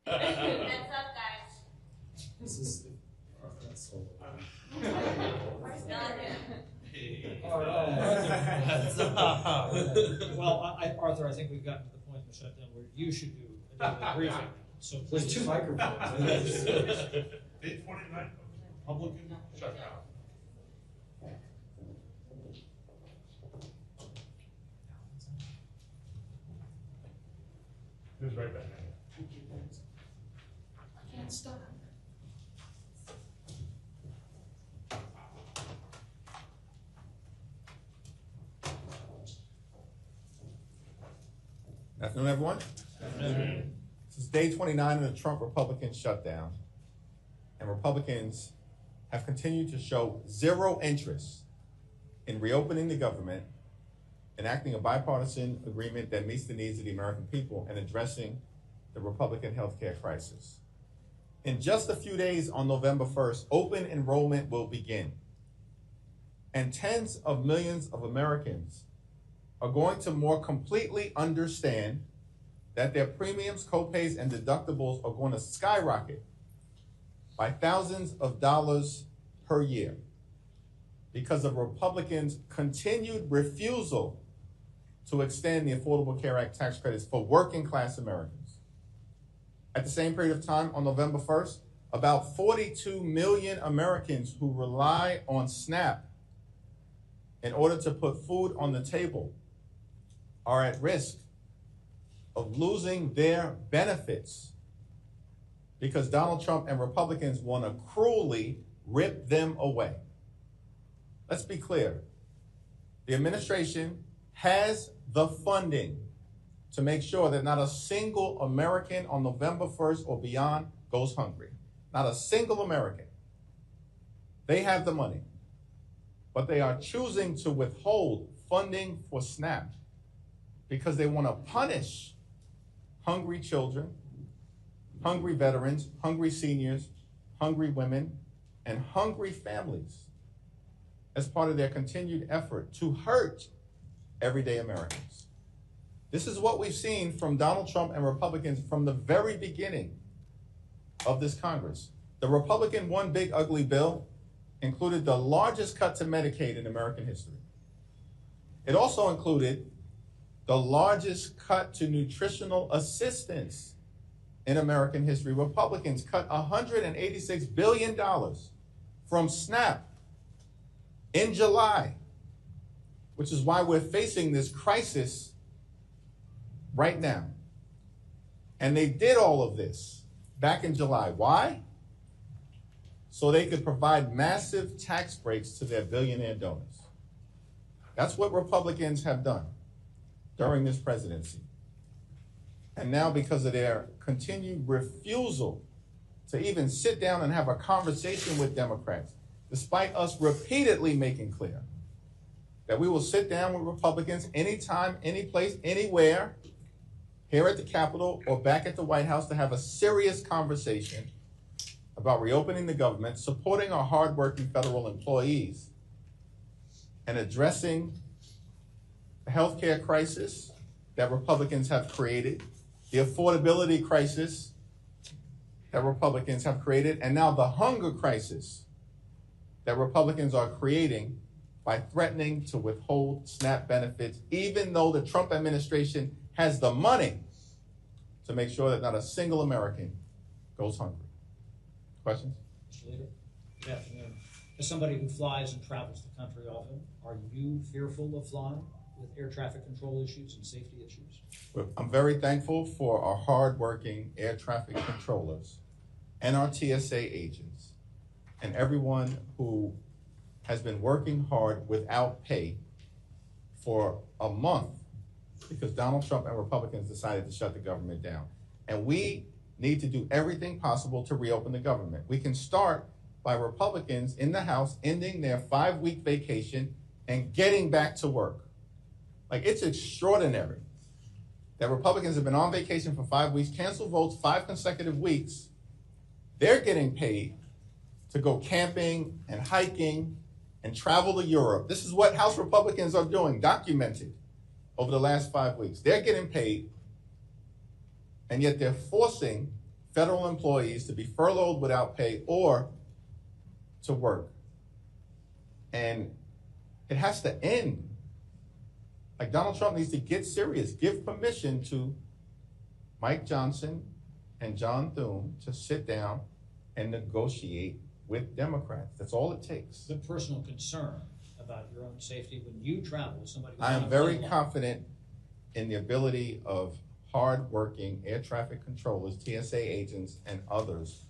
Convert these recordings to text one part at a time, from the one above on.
Heads up, guys. This is that's so We're still in here. all right. Well, Arthur, I think we've gotten to the point in the shutdown where you should do a daily briefing. So There's please. two microphones. Day 29, Republican shutdown. Who's right back? I can't stop. Afternoon, everyone. This is day 29 of the Trump Republican shutdown, and Republicans have continued to show zero interest in reopening the government, enacting a bipartisan agreement that meets the needs of the American people, and addressing the Republican healthcare crisis. In just a few days on November 1st, open enrollment will begin, and tens of millions of Americans are going to more completely understand that their premiums, copays, and deductibles are going to skyrocket by thousands of dollars per year because of Republicans' continued refusal to extend the Affordable Care Act tax credits for working class Americans. At the same period of time, on November 1st, about 42 million Americans who rely on SNAP in order to put food on the table are at risk of losing their benefits because Donald Trump and Republicans want to cruelly rip them away. Let's be clear. The administration has the funding to make sure that not a single American on November 1st or beyond goes hungry. Not a single American. They have the money, but they are choosing to withhold funding for SNAP because they want to punish hungry children, hungry veterans, hungry seniors, hungry women, and hungry families as part of their continued effort to hurt everyday Americans. This is what we've seen from Donald Trump and Republicans from the very beginning of this Congress. The Republican One Big Ugly Bill included the largest cut to Medicaid in American history. It also included the largest cut to nutritional assistance in American history. Republicans cut $186 billion from SNAP in July, which is why we're facing this crisis right now. And they did all of this back in July. Why? So they could provide massive tax breaks to their billionaire donors. That's what Republicans have done during this presidency. And now, because of their continued refusal to even sit down and have a conversation with Democrats, despite us repeatedly making clear that we will sit down with Republicans anytime, any place, anywhere, here at the Capitol or back at the White House to have a serious conversation about reopening the government, supporting our hardworking federal employees, and addressing the healthcare crisis that Republicans have created, the affordability crisis that Republicans have created, and now the hunger crisis that Republicans are creating by threatening to withhold SNAP benefits, even though the Trump administration has the money to make sure that not a single American goes hungry. Questions? Mr. Leader, good afternoon. As somebody who flies and travels the country often, are you fearful of flying with air traffic control issues and safety issues? Well, I'm very thankful for our hardworking air traffic controllers and our TSA agents and everyone who has been working hard without pay for a month because Donald Trump and Republicans decided to shut the government down. And we need to do everything possible to reopen the government. We can start by Republicans in the House ending their 5-week vacation and getting back to work. Like, it's extraordinary that Republicans have been on vacation for 5 weeks, canceled votes 5 consecutive weeks. They're getting paid to go camping and hiking and travel to Europe. This is what House Republicans are doing, documented over the last 5 weeks. They're getting paid, and yet they're forcing federal employees to be furloughed without pay or to work. And it has to end. Like, Donald Trump needs to get serious, give permission to Mike Johnson and John Thune to sit down and negotiate with Democrats. That's all it takes. The personal concern about your own safety when you travel with somebody. I am very confident in the ability of hard-working air traffic controllers, TSA agents, and others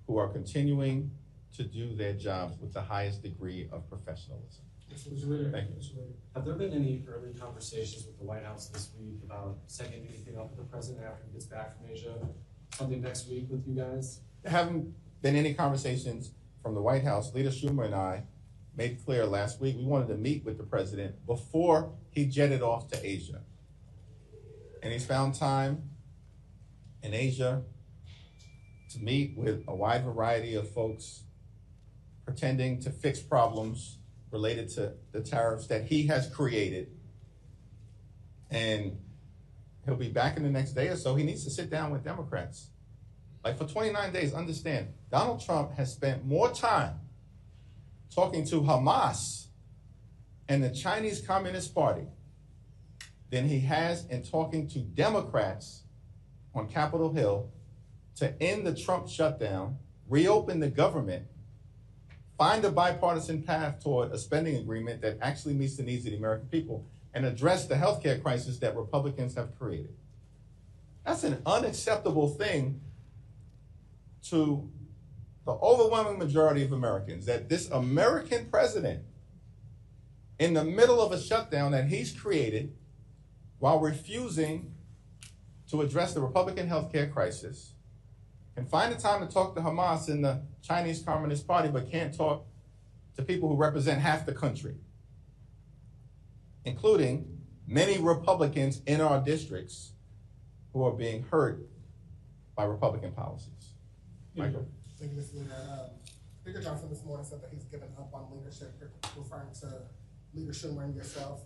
who are continuing to do their jobs with the highest degree of professionalism. Mr. Leader, Thank you. Mr. Leader, have there been any early conversations with the White House this week about setting anything up with the president after he gets back from Asia? Something next week with you guys? There haven't been any conversations from the White House. Leader Schumer and I made clear last week we wanted to meet with the president before he jetted off to Asia. And he's found time in Asia to meet with a wide variety of folks pretending to fix problems related to the tariffs that he has created. And he'll be back in the next day or so. He needs to sit down with Democrats. Like, for 29 days, understand, Donald Trump has spent more time talking to Hamas and the Chinese Communist Party than he has in talking to Democrats on Capitol Hill to end the Trump shutdown, reopen the government, find a bipartisan path toward a spending agreement that actually meets the needs of the American people, and address the healthcare crisis that Republicans have created. That's an unacceptable thing to the overwhelming majority of Americans, that this American president, in the middle of a shutdown that he's created, while refusing to address the Republican healthcare crisis, can find the time to talk to Hamas and the Chinese Communist Party, but can't talk to people who represent half the country, including many Republicans in our districts who are being hurt by Republican policies. Michael? Thank you, Mr. Leader. Speaker Johnson this morning said that he's given up on leadership, referring to Leader Schumer and yourself,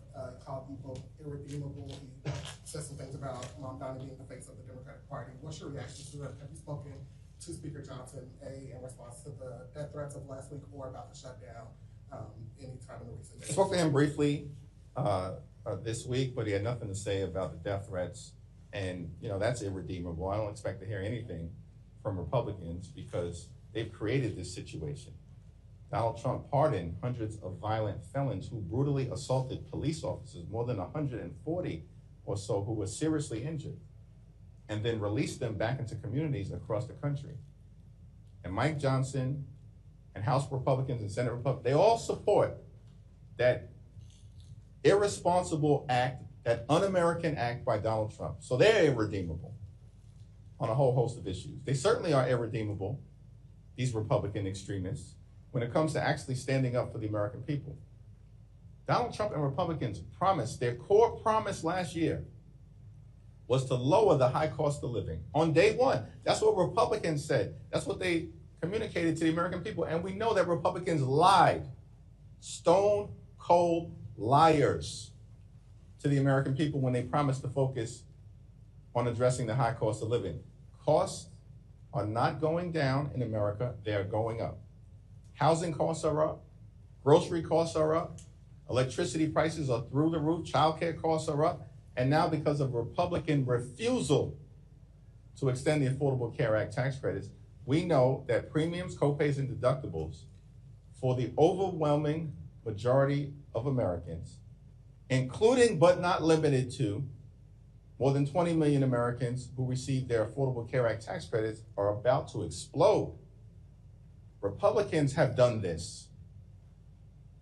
called you both irredeemable. He said some things about Mom Donnie being the face of the Democratic Party. What's your reaction to that? Have you spoken to Speaker Johnson, in response to the death threats of last week, or about the shutdown any time in the recent days? I spoke to him briefly this week, but he had nothing to say about the death threats. And, that's irredeemable. I don't expect to hear anything from Republicans because they've created this situation. Donald Trump pardoned hundreds of violent felons who brutally assaulted police officers, more than 140 or so who were seriously injured, and then released them back into communities across the country. And Mike Johnson and House Republicans and Senate Republicans, they all support that irresponsible act, that un-American act by Donald Trump. So they're irredeemable on a whole host of issues. They certainly are irredeemable, these Republican extremists, when it comes to actually standing up for the American people. Donald Trump and Republicans promised, their core promise last year was to lower the high cost of living on day one. That's what Republicans said. That's what they communicated to the American people. And we know that Republicans lied, stone cold liars, to the American people when they promised to focus on addressing the high cost of living. Costs are not going down in America, they're going up. Housing costs are up, grocery costs are up, electricity prices are through the roof, childcare costs are up, and now because of Republican refusal to extend the Affordable Care Act tax credits, we know that premiums, copays, and deductibles for the overwhelming majority of Americans, including but not limited to more than 20 million Americans who receive their Affordable Care Act tax credits, are about to explode. Republicans have done this,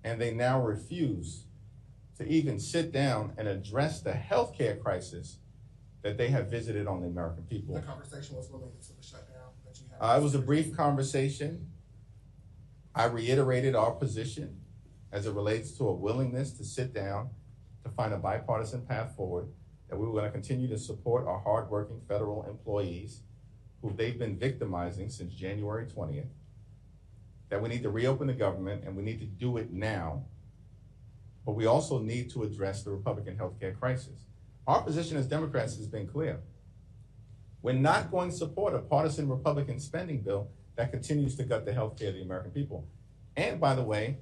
and they now refuse to even sit down and address the healthcare crisis that they have visited on the American people. The conversation was related to the shutdown that you had. It was a brief conversation. I reiterated our position as it relates to a willingness to sit down to find a bipartisan path forward, that we were going to continue to support our hardworking federal employees who they've been victimizing since January 20th, that we need to reopen the government, and we need to do it now. But we also need to address the Republican healthcare crisis. Our position as Democrats has been clear. We're not going to support a partisan Republican spending bill that continues to gut the health care of the American people. And by the way,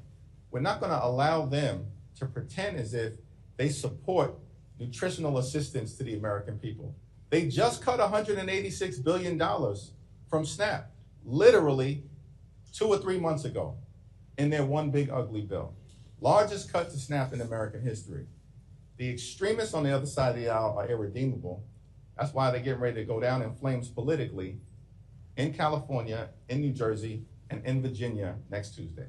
we're not going to allow them to pretend as if they support nutritional assistance to the American people. They just cut $186 billion from SNAP, literally 2 or 3 months ago, in their one big ugly bill. Largest cut to SNAP in American history. The extremists on the other side of the aisle are irredeemable. That's why they're getting ready to go down in flames politically in California, in New Jersey, and in Virginia next Tuesday.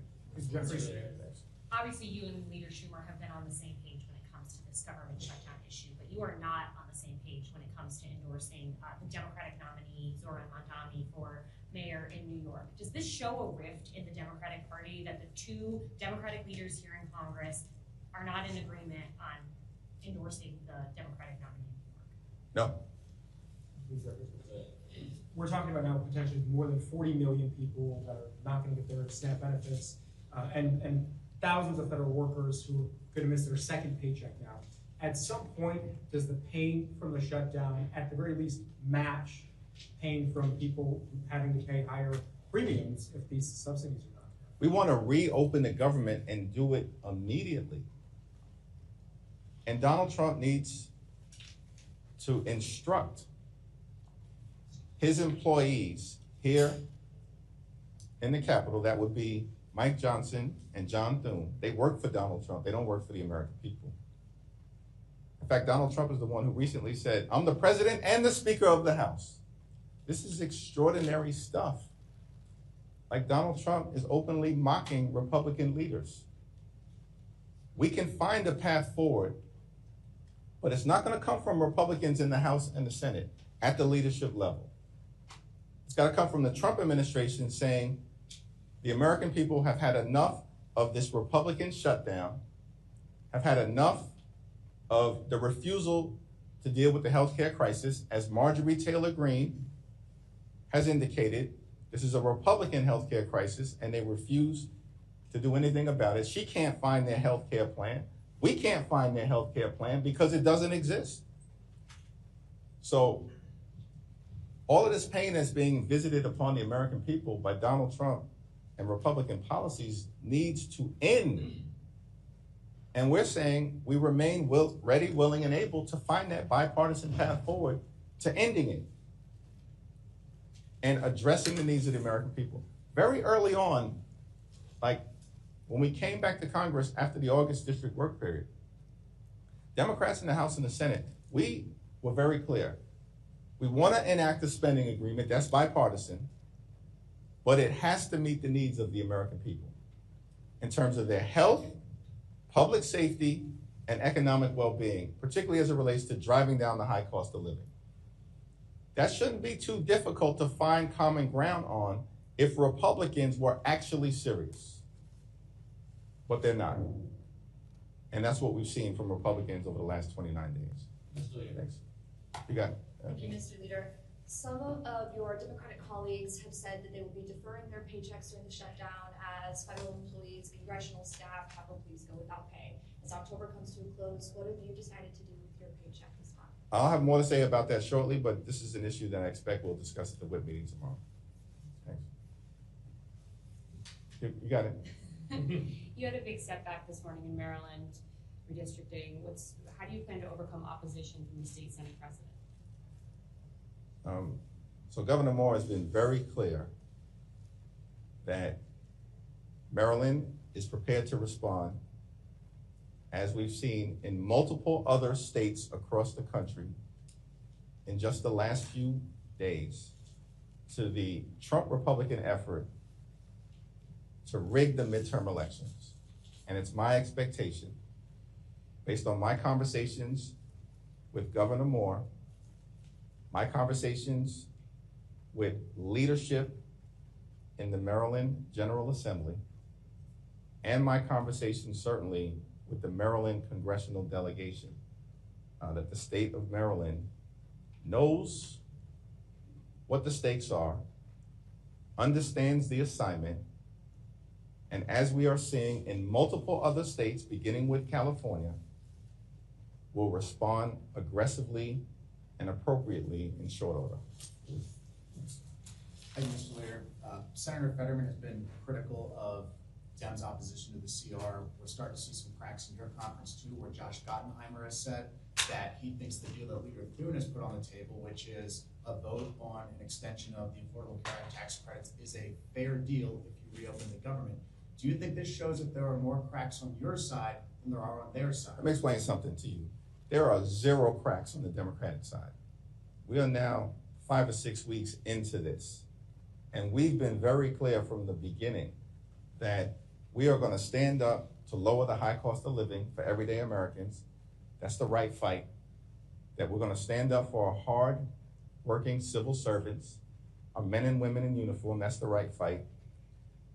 Obviously, you and Leader Schumer have been on the same page when it comes to this government shutdown issue, but you are not on the same page when it comes to endorsing the Democratic nominee, Zoran Mondani, for mayor in New York. Does this show a rift in the Democratic Party that the two Democratic leaders here in Congress are not in agreement on endorsing the Democratic nominee in New York? No. We're talking about now potentially more than 40 million people that are not going to get their SNAP benefits, and thousands of federal workers who are going to miss their second paycheck now. At some point, does the pain from the shutdown, at the very least, match pain from people having to pay higher premiums if these subsidies are not there? We want to reopen the government and do it immediately. And Donald Trump needs to instruct his employees here in the Capitol, that would be Mike Johnson and John Thune. They work for Donald Trump. They don't work for the American people. In fact, Donald Trump is the one who recently said, "I'm the president and the Speaker of the House." This is extraordinary stuff. Like, Donald Trump is openly mocking Republican leaders. We can find a path forward, but it's not going to come from Republicans in the House and the Senate at the leadership level. It's got to come from the Trump administration saying the American people have had enough of this Republican shutdown, have had enough of the refusal to deal with the healthcare crisis. As Marjorie Taylor Greene has indicated, this is a Republican healthcare crisis, and they refuse to do anything about it. She can't find their healthcare plan. We can't find their healthcare plan because it doesn't exist. So all of this pain that's being visited upon the American people by Donald Trump and Republican policies needs to end. And we're saying we remain ready, willing, and able to find that bipartisan path forward to ending it and addressing the needs of the American people. Very early on, like when we came back to Congress after the August district work period, Democrats in the House and the Senate, we were very clear. We want to enact a spending agreement that's bipartisan, but it has to meet the needs of the American people in terms of their health, public safety, and economic well-being, particularly as it relates to driving down the high cost of living. That shouldn't be too difficult to find common ground on if Republicans were actually serious, but they're not. And that's what we've seen from Republicans over the last 29 days. Thanks. You got it. Thank you, Mr. Leader. Some of your Democratic colleagues have said that they will be deferring their paychecks during the shutdown as federal employees, congressional staff, Capitol Police go without pay. As October comes to a close, what have you decided to do with your paycheck this month? I'll have more to say about that shortly, but this is an issue that I expect we'll discuss at the WIP meeting tomorrow. Thanks. You got it. You had a big setback this morning in Maryland, redistricting. How do you plan to overcome opposition from the state Senate president? So Governor Moore has been very clear that Maryland is prepared to respond, as we've seen in multiple other states across the country in just the last few days, to the Trump Republican effort to rig the midterm elections. And it's my expectation, based on my conversations with Governor Moore, my conversations with leadership in the Maryland General Assembly, and my conversations certainly with the Maryland congressional delegation, that the state of Maryland knows what the stakes are, understands the assignment, and as we are seeing in multiple other states, beginning with California, will respond aggressively and appropriately in short order. Thank you, Mr. Leader. Senator Fetterman has been critical of Dems' opposition to the CR. We're starting to see some cracks in your conference too, where Josh Gottenheimer has said that he thinks the deal that Leader Thune has put on the table, which is a vote on an extension of the Affordable Care Act tax credits, is a fair deal if you reopen the government. Do you think this shows that there are more cracks on your side than there are on their side? Let me explain something to you. There are 0 cracks on the Democratic side. We are now 5 or 6 weeks into this. And we've been very clear from the beginning that we are going to stand up to lower the high cost of living for everyday Americans. That's the right fight. That we're going to stand up for our hard-working civil servants, our men and women in uniform. That's the right fight.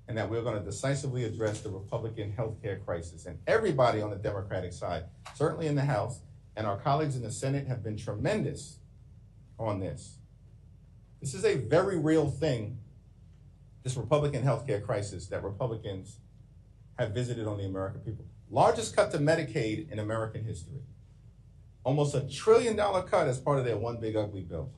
And that we're going to decisively address the Republican healthcare crisis. And everybody on the Democratic side, certainly in the House, and our colleagues in the Senate have been tremendous on this. This is a very real thing, this Republican healthcare crisis that Republicans have visited on the American people. Largest cut to Medicaid in American history. Almost $1 trillion cut as part of their one big ugly bill.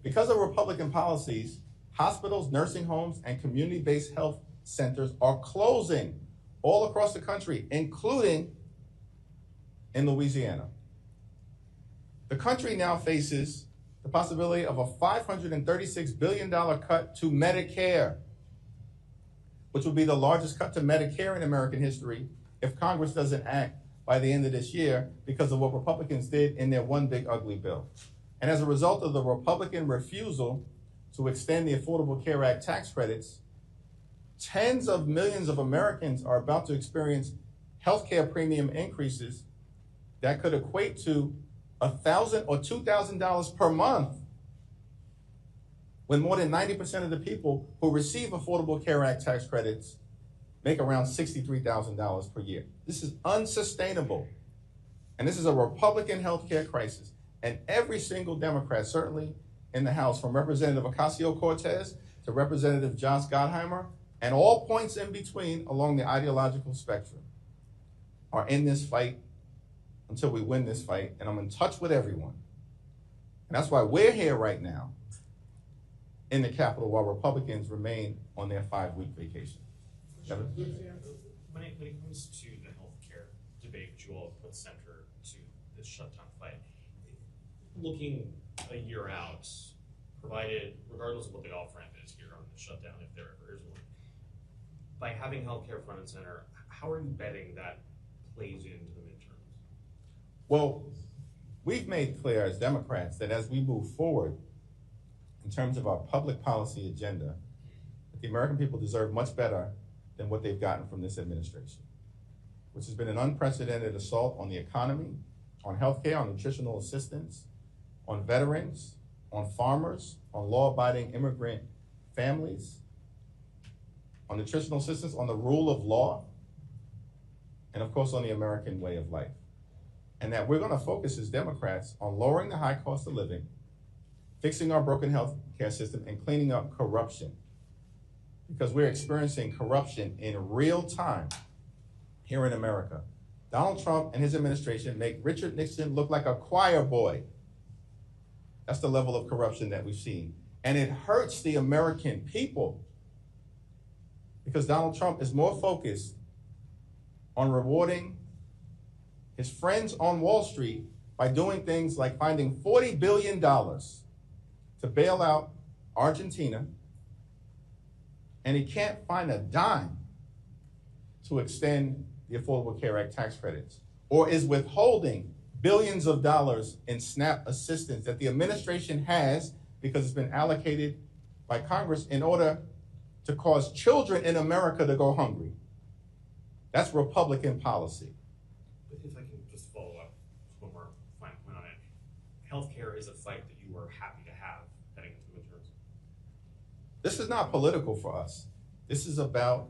Because of Republican policies, hospitals, nursing homes, and community-based health centers are closing all across the country, including in Louisiana. The country now faces the possibility of a $536 billion cut to Medicare, which will be the largest cut to Medicare in American history if Congress doesn't act by the end of this year because of what Republicans did in their one big ugly bill. And as a result of the Republican refusal to extend the Affordable Care Act tax credits, tens of millions of Americans are about to experience healthcare premium increases that could equate to $1,000 or $2,000 per month, when more than 90% of the people who receive Affordable Care Act tax credits make around $63,000 per year. This is unsustainable. And this is a Republican healthcare crisis. And every single Democrat, certainly in the House, from Representative Ocasio-Cortez to Representative Josh Gottheimer, and all points in between along the ideological spectrum, are in this fight until we win this fight. And I'm in touch with everyone. And that's why we're here right now in the Capitol while Republicans remain on their 5-week vacation. Kevin? When it comes to the healthcare debate, which you all put center to this shutdown fight, looking a year out, provided, regardless of what the off-ramp is here on the shutdown, if there ever is one, by having healthcare front and center, how are you betting that plays into the midterms? Well, we've made clear as Democrats that as we move forward in terms of our public policy agenda, that the American people deserve much better than what they've gotten from this administration, which has been an unprecedented assault on the economy, on healthcare, on nutritional assistance, on veterans, on farmers, on law-abiding immigrant families, on nutritional assistance, on the rule of law, and of course on the American way of life. And that we're going to focus as Democrats on lowering the high cost of living, fixing our broken health care system, and cleaning up corruption. Because we're experiencing corruption in real time here in America. Donald Trump and his administration make Richard Nixon look like a choir boy. That's the level of corruption that we've seen. And it hurts the American people because Donald Trump is more focused on rewarding his friends on Wall Street by doing things like finding $40 billion to bail out Argentina, and he can't find a dime to extend the Affordable Care Act tax credits, or is withholding billions of dollars in SNAP assistance that the administration has because it's been allocated by Congress in order to cause children in America to go hungry. That's Republican policy. But if I can just follow up, one more fine point on it. Healthcare is a fight that you are happy to have heading into the midterms. This is not political for us. This is about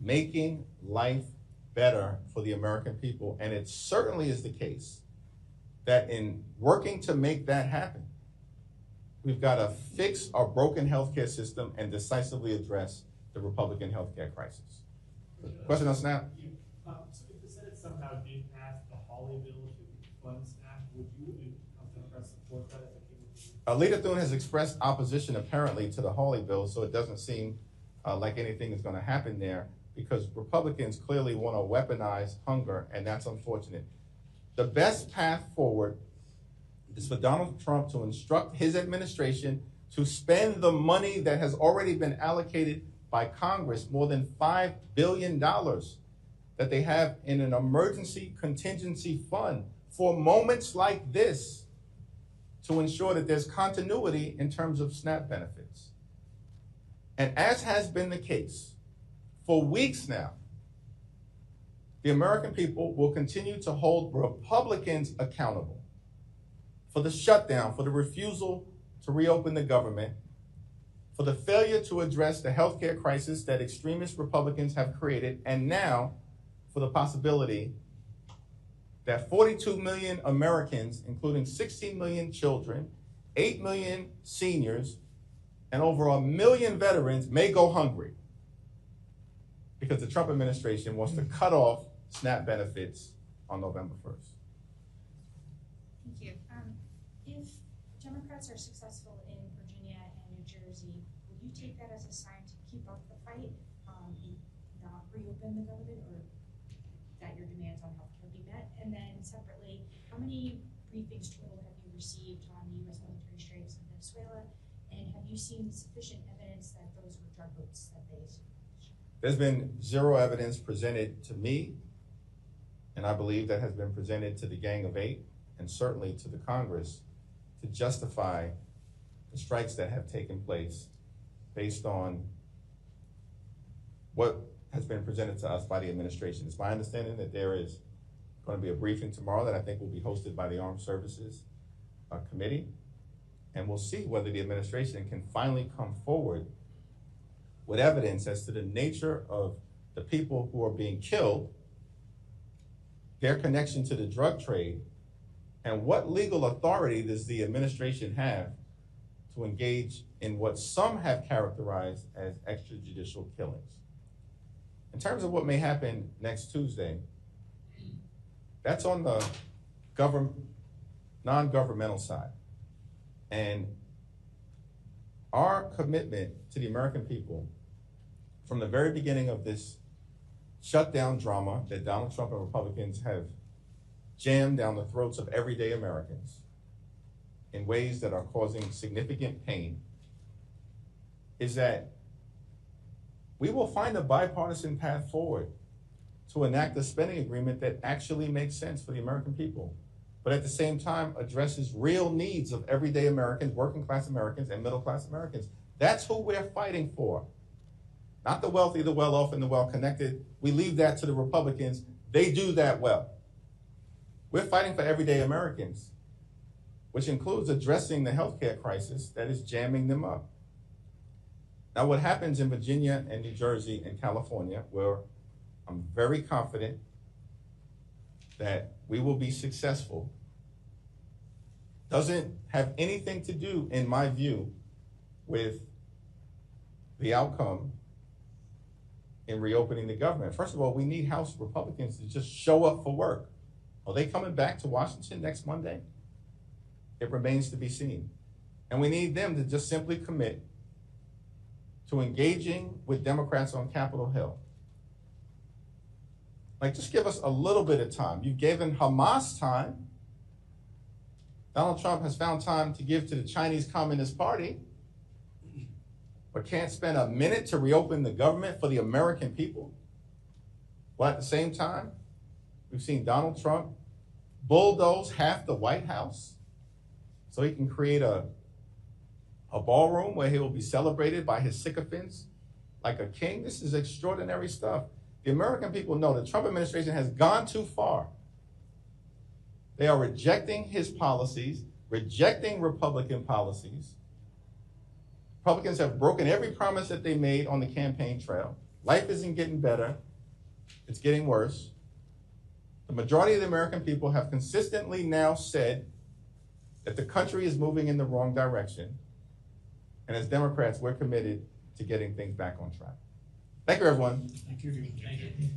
making life better for the American people. And it certainly is the case that in working to make that happen, we've got to fix our broken healthcare system and decisively address the Republican healthcare crisis. Question on SNAP? So if the Senate somehow did pass the Hawley bill to fund SNAP, would you, as Democrats, support that as a Leader Thune has expressed opposition apparently to the Hawley bill, so it doesn't seem like anything is going to happen there because Republicans clearly want to weaponize hunger, and that's unfortunate. The best path forward is for Donald Trump to instruct his administration to spend the money that has already been allocated by Congress, more than $5 billion that they have in an emergency contingency fund for moments like this, to ensure that there's continuity in terms of SNAP benefits. And as has been the case for weeks now, the American people will continue to hold Republicans accountable for the shutdown, for the refusal to reopen the government, for the failure to address the healthcare crisis that extremist Republicans have created, and now for the possibility that 42 million Americans, including 16 million children, 8 million seniors, and over 1 million veterans may go hungry because the Trump administration wants to cut off SNAP benefits on November 1st. Thank you. If Democrats are successful in Virginia and New Jersey, will you take that as a sign to keep up the fight, and not reopen the government, or that your demands on healthcare be met? And then separately, how many briefings total have you received on the U.S. military strikes in Venezuela? And have you seen sufficient evidence that those were drug boats that they established? There's been zero evidence presented to me, and I believe that has been presented to the Gang of Eight and certainly to the Congress to justify the strikes that have taken place based on what has been presented to us by the administration. It's my understanding that there is going to be a briefing tomorrow that I think will be hosted by the Armed Services Committee, and we'll see whether the administration can finally come forward with evidence as to the nature of the people who are being killed, their connection to the drug trade, and what legal authority does the administration have to engage in what some have characterized as extrajudicial killings. In terms of what may happen next Tuesday, that's on the non-governmental side. And our commitment to the American people from the very beginning of this shutdown drama that Donald Trump and Republicans have jammed down the throats of everyday Americans in ways that are causing significant pain is that we will find a bipartisan path forward to enact a spending agreement that actually makes sense for the American people, but at the same time addresses real needs of everyday Americans, working class Americans, and middle class Americans. That's who we're fighting for. Not the wealthy, the well-off, and the well-connected. We leave that to the Republicans. They do that well. We're fighting for everyday Americans, which includes addressing the healthcare crisis that is jamming them up. Now, what happens in Virginia and New Jersey and California, where I'm very confident that we will be successful, doesn't have anything to do, in my view, with the outcome in reopening the government. First of all, we need House Republicans to just show up for work. Are they coming back to Washington next Monday? It remains to be seen. And we need them to just simply commit to engaging with Democrats on Capitol Hill. Like, just give us a little bit of time. You've given Hamas time. Donald Trump has found time to give to the Chinese Communist Party, but can't spend a minute to reopen the government for the American people. While at the same time, we've seen Donald Trump bulldoze half the White House so he can create a ballroom where he will be celebrated by his sycophants like a king. This is extraordinary stuff. The American people know the Trump administration has gone too far. They are rejecting his policies, rejecting Republican policies. Republicans have broken every promise that they made on the campaign trail. Life isn't getting better. It's getting worse. The majority of the American people have consistently now said that the country is moving in the wrong direction. And as Democrats, we're committed to getting things back on track. Thank you, everyone. Thank you. Thank you.